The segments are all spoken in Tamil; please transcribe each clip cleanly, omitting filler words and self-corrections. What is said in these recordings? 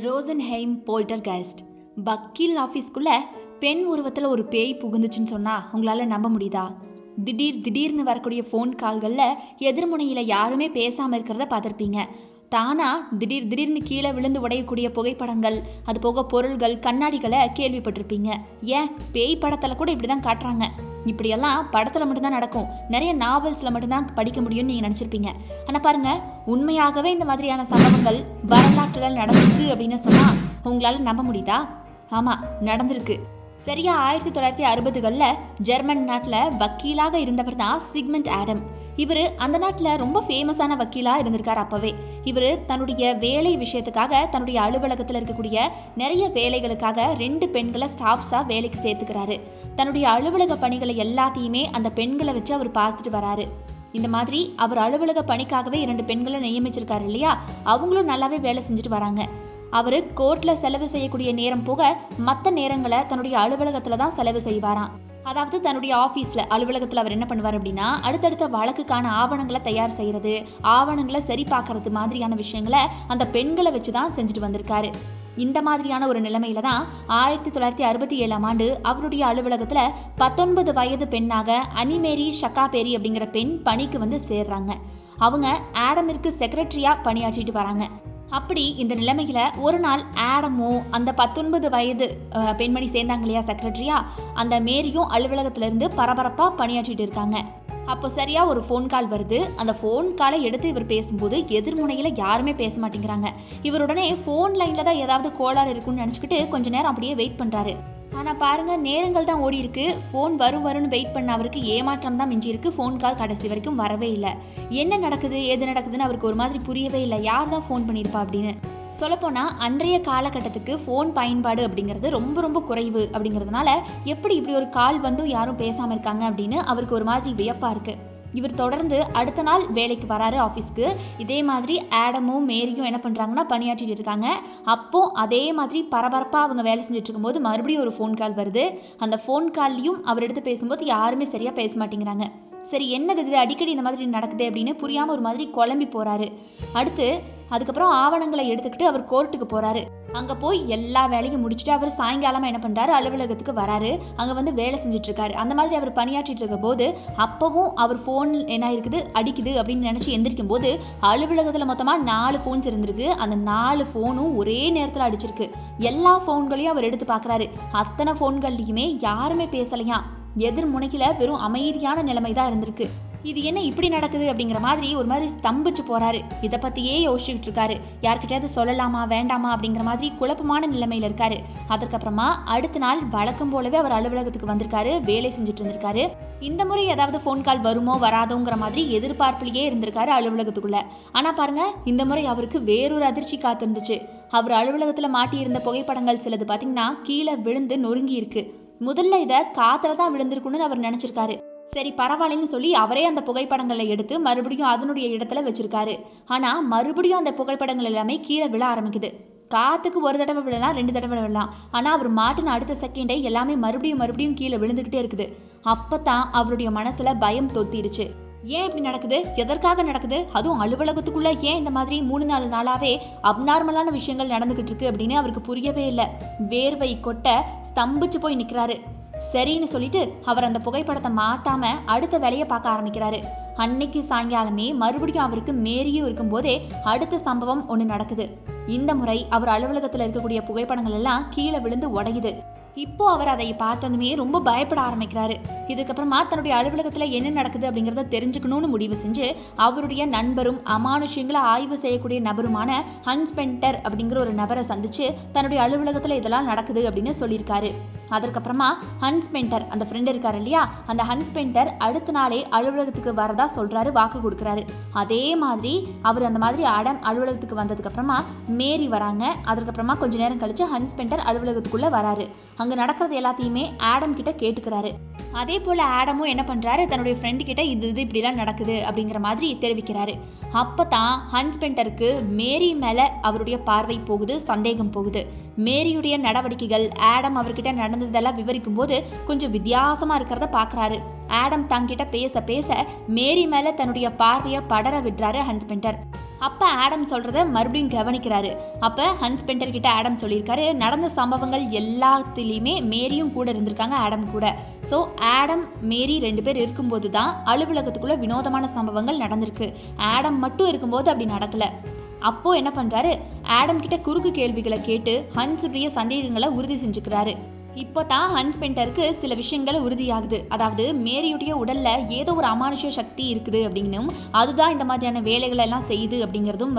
ரோசன்ஹெய்ம் போல்டர்கெய்ஸ்ட். வக்கீல் ஆஃபீஸ்க்குள்ள பெண் உருவத்தில் ஒரு பேய் புகுந்துச்சுன்னு சொன்னால் உங்களால் நம்ப முடியுதா? திடீர்னு வரக்கூடிய ஃபோன் கால்களில் எதிர்முனையில் யாருமே பேசாமல் இருக்கிறத பார்த்துருப்பீங்க. தானாக திடீர்னு கீழே விழுந்து உடையக்கூடிய புகைப்படங்கள், அது போக பொருள்கள், கண்ணாடிகளை கேள்விப்பட்டிருப்பீங்க. ஏன் பேய் படத்தில் கூட இப்படி தான் காட்டுறாங்க. இப்படியெல்லாம் படத்தில் மட்டும்தான் நடக்கும், நிறைய நாவல்ஸில் மட்டும்தான் படிக்க முடியும்னு நீங்கள் நினச்சிருப்பீங்க. ஆனால் பாருங்கள், உண்மையாகவே இந்த மாதிரியான சம்பவங்கள் வரலாற்றில் நடந்திருக்கு அப்படின்னு சொன்னால் உங்களால் நம்ப முடியுதா? ஆமாம், நடந்திருக்கு. சரியா 1960களில் ஜெர்மன் நாட்டில் வக்கீலாக இருந்தவர் தான் சிக்மண்ட் ஆடம். இவர் அந்த நாட்டில் ரொம்ப ஃபேமஸான வக்கீலாக இருந்திருக்கார். அப்போவே இவர் தன்னுடைய வேலை விஷயத்துக்காக தன்னுடைய அலுவலகத்தில் இருக்கக்கூடிய நிறைய வேலைகளுக்காக 2 பெண்களை ஸ்டாஃப்ஸாக வேலைக்கு சேர்த்துக்கிறாரு. தன்னுடைய அலுவலக பணிகளை எல்லாத்தையுமே அந்த பெண்களை வச்சு அவர் பார்த்துட்டு வராரு. இந்த மாதிரி அவர் அலுவலக பணிக்காகவே 2 பெண்களை நியமிச்சிருக்காரு இல்லையா, அவங்களும் நல்லாவே வேலை செஞ்சுட்டு வராங்க. அவர் கோர்ட்டில் செலவு செய்யக்கூடிய நேரம் போக மற்ற நேரங்களை தன்னுடைய அலுவலகத்தில் தான் செலவு செய்வாராம். அதாவது தன்னுடைய ஆஃபீஸில் அலுவலகத்தில் அவர் என்ன பண்ணுவார் அப்படின்னா, அடுத்தடுத்த வழக்குக்கான ஆவணங்களை தயார் செய்கிறது, ஆவணங்களை சரி பார்க்கறது மாதிரியான விஷயங்களை அந்த பெண்களை வச்சு தான் செஞ்சுட்டு வந்திருக்காரு. இந்த மாதிரியான ஒரு நிலைமையில தான் 1967ஆம் ஆண்டு அவருடைய அலுவலகத்தில் 19 வயது பெண்ணாக அனிமேரி ஷக்காபேரி அப்படிங்கிற பெண் பணிக்கு வந்து சேர்றாங்க. அவங்க ஆடமிற்கு செக்ரட்டரியாக பணியாற்றிட்டு வராங்க. அப்படி இந்த நிலைமையில் ஒரு நாள் ஆடமும் அந்த 19 வயது பெண்மணி சேர்ந்தாங்க இல்லையா செக்ரட்டரியா, அந்த மேரியும் அலுவலகத்திலேருந்து பரபரப்பாக பணியாற்றிட்டு இருக்காங்க. அப்போ சரியாக ஒரு ஃபோன் கால் வருது. அந்த ஃபோன் காலை எடுத்து இவர் பேசும்போது எதிர்முனையில் யாருமே பேச மாட்டேங்கிறாங்க. இவருடனே ஃபோன் லைனில் தான் ஏதாவது கோளாறு இருக்குன்னு நினச்சிக்கிட்டு கொஞ்ச நேரம் அப்படியே வெயிட் பண்ணுறாரு. ஆனால் பாருங்கள், நேரங்கள் தான் ஓடி இருக்கு. ஃபோன் வரும்னு வெயிட் பண்ண அவருக்கு ஏமாற்றம் தான் மிஞ்சி இருக்கு. ஃபோன் கால் கடைசி வரைக்கும் வரவே இல்லை. என்ன நடக்குது ஏது நடக்குதுன்னு அவருக்கு ஒரு மாதிரி புரியவே இல்லை. யார் தான் ஃபோன் பண்ணியிருப்பா அப்படின்னு. சொல்லப்போனால் அன்றைய காலகட்டத்துக்கு ஃபோன் பயன்பாடு அப்படிங்கிறது ரொம்ப குறைவு. அப்படிங்கிறதுனால எப்படி இப்படி ஒரு கால் வந்தும் யாரும் பேசாமல் இருக்காங்க அப்படின்னு அவருக்கு ஒரு மாதிரி வியப்பாக இருக்குது. இவர் தொடர்ந்து அடுத்த நாள் வேலைக்கு வராரு ஆஃபீஸ்க்கு. இதே மாதிரி ஆடமும் மேரியும் என்ன பண்ணுறாங்கன்னா பணியாற்றிட்டு இருக்காங்க. அப்போது அதே மாதிரி பரபரப்பாக அவங்க வேலை செஞ்சுட்டு இருக்கும்போது மறுபடியும் ஒரு ஃபோன் கால் வருது. அந்த ஃபோன் கால்லையும் அவர் எடுத்து பேசும்போது யாருமே சரியாக பேச மாட்டேங்கிறாங்க. சரி, என்னது இது, அடிக்கடி இந்த மாதிரி நடக்குது அப்படின்னு புரியாமல் ஒரு மாதிரி குழம்பி போகிறாரு. அதுக்கப்புறம் ஆவணங்களை எடுத்துக்கிட்டு அவர் கோர்ட்டுக்கு போகிறாரு. அங்கே போய் எல்லா வேலையும் முடிச்சுட்டு அவர் சாயங்காலமாக என்ன பண்ணுறாரு, அலுவலகத்துக்கு வராரு. அங்கே வந்து வேலை செஞ்சுட்ருக்காரு. அந்த மாதிரி அவர் பணியாற்றிட்டு இருக்க போது அப்போவும் அவர் ஃபோன் என்ன இருக்குது, அடிக்குது அப்படின்னு நினச்சி எந்திரிக்கும் போது அலுவலகத்தில் மொத்தமாக 4 ஃபோன்ஸ் இருந்திருக்கு. அந்த 4 ஃபோனும் ஒரே நேரத்தில் அடிச்சிருக்கு. எல்லா ஃபோன்களையும் அவர் எடுத்து பார்க்குறாரு. அத்தனை ஃபோன்கள்லையுமே யாருமே பேசலையா. எதிர்முனைக்கில் வெறும் அமைதியான நிலைமை தான் இருந்திருக்கு. இது என்ன இப்படி நடக்குது அப்படிங்கிற மாதிரி ஒரு மாதிரி ஸ்தம்பிச்சு போறாரு. இதை பற்றியே யோசிச்சுக்கிட்டு இருக்காரு. யார்கிட்டயாவது சொல்லலாமா வேண்டாமா அப்படிங்கிற மாதிரி குழப்பமான நிலைமையில் இருக்காரு. அதற்கப்புறமா அடுத்த நாள் வழக்கம் போலவே அவர் அலுவலகத்துக்கு வந்திருக்காரு, வேலை செஞ்சுட்டு இருந்திருக்காரு. இந்த முறை ஏதாவது ஃபோன் கால் வருமோ வராதோங்கிற மாதிரி எதிர்பார்ப்புலேயே இருந்திருக்காரு அலுவலகத்துக்குள்ள. ஆனால் பாருங்க, இந்த முறை அவருக்கு வேறொரு அதிர்ச்சி காத்திருந்துச்சு. அவர் அலுவலகத்தில் மாட்டியிருந்த புகைப்படங்கள் சிலது பார்த்தீங்கன்னா கீழே விழுந்து நொறுங்கி இருக்கு. முதல்ல இதை காத்துல தான் விழுந்திருக்குன்னு அவர் நினைச்சிருக்காரு. சரி பரவாயில்லன்னு சொல்லி அவரே அந்த புகைப்படங்களை எடுத்து மறுபடியும் அதனுடைய இடத்துல வச்சிருக்காரு. ஆனால் மறுபடியும் அந்த புகைப்படங்கள் எல்லாமே கீழே விழ ஆரம்பிக்குது. காற்றுக்கு ஒரு தடவை விழலாம், 2 தடவை விழலாம். ஆனால் அவர் மாட்டின அடுத்த செகண்டே எல்லாமே மறுபடியும் கீழே விழுந்துக்கிட்டே இருக்குது. அப்போ தான் அவருடைய மனசில் பயம் தொத்திருச்சு. ஏன் இப்படி நடக்குது, எதற்காக நடக்குது, அதுவும் அலுவலகத்துக்குள்ளே ஏன் இந்த மாதிரி 3-4 நாளாகவே அப்நார்மலான விஷயங்கள் நடந்துக்கிட்டு இருக்கு அப்படின்னு அவருக்கு புரியவே இல்லை. வேர்வை கொட்ட ஸ்தம்பிச்சு போய் நிற்கிறாரு. சரின்னு சொல்லிட்டு அவர் அந்த புகைப்படத்தை மாட்டாமல் அடுத்த வேலையை பார்க்க ஆரம்பிக்கிறாரு. அன்னைக்கு சாயங்காலமே மறுபடியும் அவருக்கு மேரியும் இருக்கும்போதே அடுத்த சம்பவம் ஒன்று நடக்குது. இந்த முறை அவர் அலுவலகத்தில் இருக்கக்கூடிய புகைப்படங்கள் எல்லாம் கீழே விழுந்து உடையுது. இப்போ அவர் அதை பார்த்ததுமே ரொம்ப பயப்பட ஆரம்பிக்கிறாரு. இதுக்கப்புறமா தன்னுடைய அலுவலகத்தில் என்ன நடக்குது அப்படிங்கிறத தெரிஞ்சுக்கணும்னு முடிவு செஞ்சு அவருடைய நண்பரும் அமானுஷ்யங்களை ஆய்வு செய்யக்கூடிய நபருமான ஹன்ஸ் பென்டர் அப்படிங்கிற ஒரு நபரை சந்திச்சு தன்னுடைய அலுவலகத்தில் இதெல்லாம் நடக்குது அப்படின்னு சொல்லியிருக்காரு. அதற்கப்புறமா ஹன்ஸ் பென்டர், அந்த ஃப்ரெண்ட் இருக்காரு இல்லையா, அந்த ஹன்ஸ் பென்டர் அடுத்த நாளே அலுவலகத்துக்கு வரதா சொல்றாரு, வாக்கு கொடுக்குறாரு. அதே மாதிரி அவர் அந்த மாதிரி ஆடம் அலுவலகத்துக்கு வந்ததுக்கப்புறமா மேரி வராங்க. அதுக்கப்புறமா கொஞ்ச நேரம் கழிச்சு ஹன்ஸ் பென்டர் அலுவலகத்துக்குள்ளே வராரு. அங்கே நடக்கிறது எல்லாத்தையுமே ஆடம் கிட்ட கேட்டுக்கிறாரு. அதே போல் ஆடமும் என்ன பண்ணுறாரு, தன்னுடைய ஃப்ரெண்டு கிட்ட இது இப்படிலாம் நடக்குது அப்படிங்கிற மாதிரி தெரிவிக்கிறாரு. அப்போ தான் ஹன்ஸ் பென்டருக்கு மேரி மேலே அவருடைய பார்வை போகுது, சந்தேகம் போகுது. மேரியுடைய நடவடிக்கைகள் ஆடம் அவர்கிட்ட நடந்ததெல்லாம் விவரிக்கும் போது கொஞ்சம் வித்தியாசமாக இருக்கிறத பார்க்குறாரு. ஆடம் தங்கிட்ட பேச பேச மேரி மேலே தன்னுடைய பார்வையை படர விடுறாரு ஹன்ஸ் பென்டர். அப்போ ஆடம் சொல்கிறத மறுபடியும் கவனிக்கிறாரு. அப்போ ஹன்ஸ் பெண்டர் கிட்ட ஆடம் சொல்லியிருக்காரு, நடந்த சம்பவங்கள் எல்லாத்துலேயுமே மேரியும் கூட இருந்திருக்காங்க, ஆடம் கூட. ஸோ ஆடம் மேரி 2 பேர் இருக்கும்போது தான் அலுவலகத்துக்குள்ளே வினோதமான சம்பவங்கள் நடந்திருக்கு. ஆடம் மட்டும் இருக்கும்போது அப்படி நடக்கலை. அப்போது என்ன பண்ணுறாரு, ஆடம் கிட்ட குறுக்கு கேள்விகளை கேட்டு ஹன்ஸுடைய சந்தேகங்களை உறுதி செஞ்சுக்கிறாரு. இப்போ தான் ஹன்ஸ் பெண்டருக்கு சில விஷயங்கள் உறுதியாகுது. அதாவது மேரியுடைய உடலில் ஏதோ ஒரு அமானுஷ சக்தி இருக்குது அப்படின்னும், அதுதான் இந்த மாதிரியான வேலைகளை எல்லாம் செய்யுது அப்படிங்கிறதும்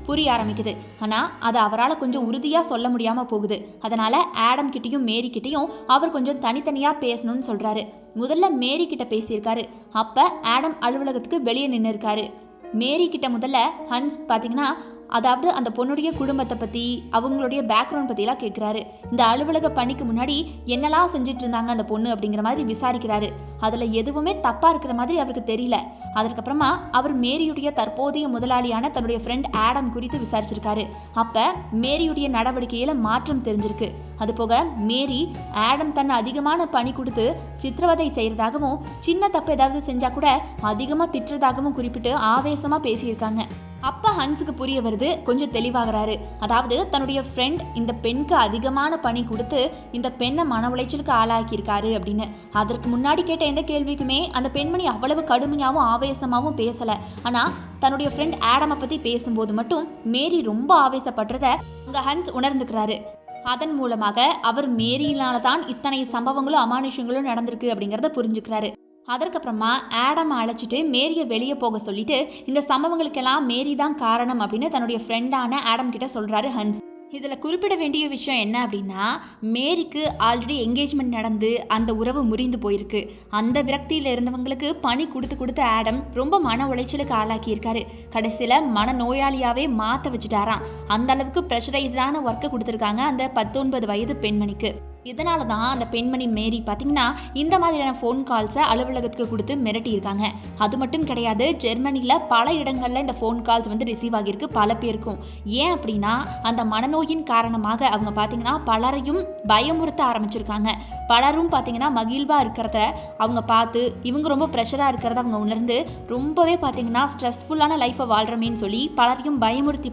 புரிய ஆரம்பிக்குது. ஆனால் அதை அவரால் கொஞ்சம் உறுதியாக சொல்ல முடியாமல் போகுது. அதனால் ஆடம் கிட்டேயும் மேரி கிட்டேயும் அவர் கொஞ்சம் தனித்தனியாக பேசணும்னு சொல்கிறாரு. முதல்ல மேரி கிட்ட பேசியிருக்காரு. அப்போ ஆடம் அலுவலகத்துக்கு வெளியே நின்று இருக்காரு. மேரி கிட்ட முதல்ல ஹன்ஸ் பார்த்தீங்கன்னா, அதாவது அந்த பொண்ணுடைய குடும்பத்தை பற்றி, அவங்களுடைய பேக்ரவுண்ட் பற்றிலாம் கேட்குறாரு. இந்த அலுவலக பணிக்கு முன்னாடி என்னெல்லாம் செஞ்சுட்டு இருந்தாங்க அந்த பொண்ணு அப்படிங்கிற மாதிரி விசாரிக்கிறாரு. அதில் எதுவுமே தப்பாக இருக்கிற மாதிரி அவருக்கு தெரியல. அதுக்கப்புறமா அவர் மேரியுடைய தற்போதைய முதலாளியான தன்னுடைய ஃப்ரெண்ட் ஆடம் குறித்து விசாரிச்சிருக்காரு. அப்போ மேரியுடைய நடவடிக்கையில் மாற்றம் தெரிஞ்சிருக்கு. அதுபோக மேரி ஆடம் தன்னை அதிகமான பணி கொடுத்து சித்திரவதை செய்கிறதாகவும், சின்ன தப்பு ஏதாவது செஞ்சால் கூட அதிகமாக திட்டுறதாகவும் குறிப்பிட்டு ஆவேசமாக பேசியிருக்காங்க. அப்போ ஹன்ஸுக்கு புரிய வருது, கொஞ்சம் தெளிவாகிறாரு. அதாவது தன்னுடைய ஃப்ரெண்ட் இந்த பெண்ணுக்கு அதிகமான பணி கொடுத்து இந்த பெண்ணை மன உளைச்சலுக்கு ஆளாக்கியிருக்காரு அப்படின்னு. அதற்கு முன்னாடி கேட்ட எந்த கேள்விக்குமே அந்த பெண்மணி அவ்வளவு கடுமையாகவும் ஆவேசமாகவும் பேசலை. ஆனால் தன்னுடைய ஃப்ரெண்ட் ஆடமை பற்றி பேசும்போது மட்டும் மேரி ரொம்ப ஆவேசப்படுறத அங்கே ஹன்ஸ் உணர்ந்துக்கிறாரு. அதன் மூலமாக அவர் மேரியினால தான் இத்தனை சம்பவங்களும் அமானுஷங்களும் நடந்திருக்கு அப்படிங்கிறத புரிஞ்சுக்கிறாரு. அதற்கப்புறமா ஆடம் அழைச்சிட்டு மேரியை வெளியே போக சொல்லிட்டு, இந்த சம்பவங்களுக்கெல்லாம் மேரி தான் காரணம் அப்படின்னு தன்னுடைய ஃப்ரெண்டான ஆடம் கிட்ட சொல்கிறாரு ஹன்ஸ். இதில் குறிப்பிட வேண்டிய விஷயம் என்ன அப்படின்னா, மேரிக்கு ஆல்ரெடி என்கேஜ்மெண்ட் நடந்து அந்த உறவு முறிந்து போயிருக்கு. அந்த விரக்தியில் இருந்தவங்களுக்கு பணி கொடுத்து ஆடம் ரொம்ப மன உளைச்சலுக்கு ஆளாக்கியிருக்காரு. கடைசியில் மன நோயாளியாகவே மாற்ற வச்சுட்டாராம். அந்த அளவுக்கு ப்ரெஷரைஸ்டான ஒர்க்கை கொடுத்துருக்காங்க அந்த 19 வயது பெண்மணிக்கு. இதனால தான் அந்த பெண்மணி மேரி பார்த்தீங்கன்னா இந்த மாதிரியான ஃபோன் கால்ஸை அலுவலகத்துக்கு கொடுத்து மிரட்டியிருக்காங்க. அது மட்டும் கிடையாது, ஜெர்மனியில் பல இடங்களில் இந்த ஃபோன் கால்ஸ் ரிசீவ் ஆகியிருக்கு பல பேருக்கும். ஏன் அப்படின்னா அந்த மனநோயின் காரணமாக அவங்க பார்த்தீங்கன்னா பலரையும் பயமுறுத்த ஆரம்பிச்சிருக்காங்க. பலரும் பார்த்தீங்கன்னா மகிழ்வாக இருக்கிறத அவங்க பார்த்து இவங்க ரொம்ப ப்ரெஷராக இருக்கிறத அவங்க உணர்ந்து ரொம்பவே பார்த்தீங்கன்னா ஸ்ட்ரெஸ்ஃபுல்லான லைஃப்பை வாழ்கிறமேன்னு சொல்லி பலரையும் பயமுறுத்தி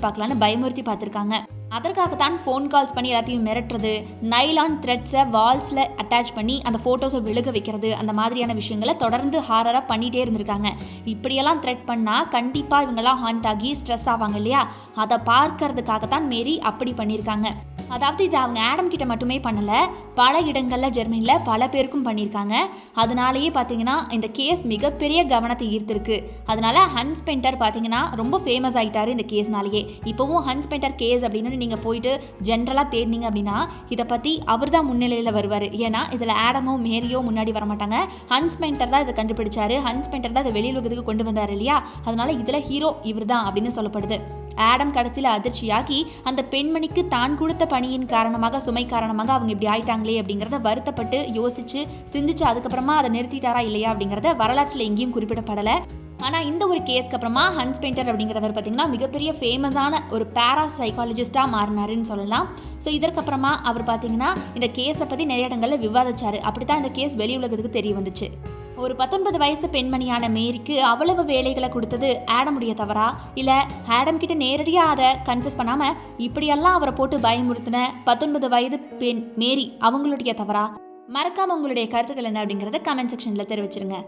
பார்த்துருக்காங்க. அதற்காகத்தான் ஃபோன் கால்ஸ் பண்ணி எல்லாத்தையும் மிரட்டுறது, நைலான் த்ரெட்ஸை வால்ஸில் அட்டாச் பண்ணி அந்த ஃபோட்டோஸை விழுக வைக்கிறது, அந்த மாதிரியான விஷயங்களை தொடர்ந்து ஹாரராக பண்ணிகிட்டே இருந்திருக்காங்க. இப்படியெல்லாம் த்ரெட் பண்ணால் கண்டிப்பாக இவங்கெல்லாம் ஹாண்ட் ஆகி ஸ்ட்ரெஸ் ஆவாங்க இல்லையா, அதை பார்க்கறதுக்காகத்தான் மேரி அப்படி பண்ணியிருக்காங்க. அதாவது இது அவங்க ஆடம் கிட்ட மட்டுமே பண்ணலை, பல இடங்களில் ஜெர்மனியில் பல பேருக்கும் பண்ணியிருக்காங்க. அதனாலேயே பார்த்தீங்கன்னா இந்த கேஸ் மிகப்பெரிய கவனத்தை ஈர்த்திருக்கு. அதனால ஹன்ஸ் பெண்டர் பார்த்தீங்கன்னா ரொம்ப ஃபேமஸ் ஆகிட்டாரு இந்த கேஸ்னாலேயே. இப்போவும் ஹன்ஸ் பெண்டர் கேஸ் அப்படின்னு நீங்கள் போயிட்டு ஜென்ரலாக தேடினீங்க அப்படின்னா இதை பற்றி அவர் தான் முன்னிலையில் வருவார். ஏன்னா இதில் ஆடமோ மேரியோ முன்னாடி வரமாட்டாங்க. ஹன்ஸ் பெண்டர் தான் இதை கண்டுபிடிச்சாரு, ஹன்ஸ் பெண்டர் தான் இதை வெளியுலகத்துக்கு கொண்டு வந்தார் இல்லையா. அதனால இதில் ஹீரோ இவர் தான் அப்படின்னு சொல்லப்படுது. ஆடம் கடைசியில் அதிர்ச்சியாகி அந்த பெண்மணிக்கு தான் கொடுத்த பணியின் காரணமாக, சுமை காரணமாக அவங்க இப்படி ஆயிட்டாங்களே அப்படிங்கிறத வருத்தப்பட்டு யோசிச்சு சிந்திச்சு அதுக்கப்புறமா அதை நிறுத்திட்டாரா இல்லையா அப்படிங்கிறத வரலாற்றில் எங்கேயும் குறிப்பிடப்படலை. ஆனால் இந்த ஒரு கேஸ்க்கு அப்புறமா ஹன்ஸ் பெண்டர் அப்படிங்கிறவர் பார்த்தீங்கன்னா மிகப்பெரிய ஃபேமஸான ஒரு பேரா சைக்காலஜிஸ்டாக மாறினாருன்னு சொல்லலாம். ஸோ இதற்கப்புறமா அவர் பார்த்தீங்கன்னா இந்த கேஸை பற்றி நிறைய இடங்களில் விவாதிச்சார். அப்படி தான் இந்த கேஸ் வெளி உலகத்துக்கு தெரிய வந்துச்சு. ஒரு 19 வயசு பெண்மணியான மேரிக்கு அவ்வளவு வேலைகளை கொடுத்தது ஆடமுடைய தவறா, இல்லை ஆடம் கிட்ட நேரடியாக அதை கன்ஃபியூஸ் பண்ணாமல் இப்படியெல்லாம் அவரை போட்டு பயமுறுத்தின 19 வயது பெண் மேரி அவங்களுடைய தவறா? மறக்காமல் உங்களுடைய கருத்துக்கள் என்ன அப்படிங்கிறத கமெண்ட் செக்ஷனில் தெரிவிச்சிருங்க.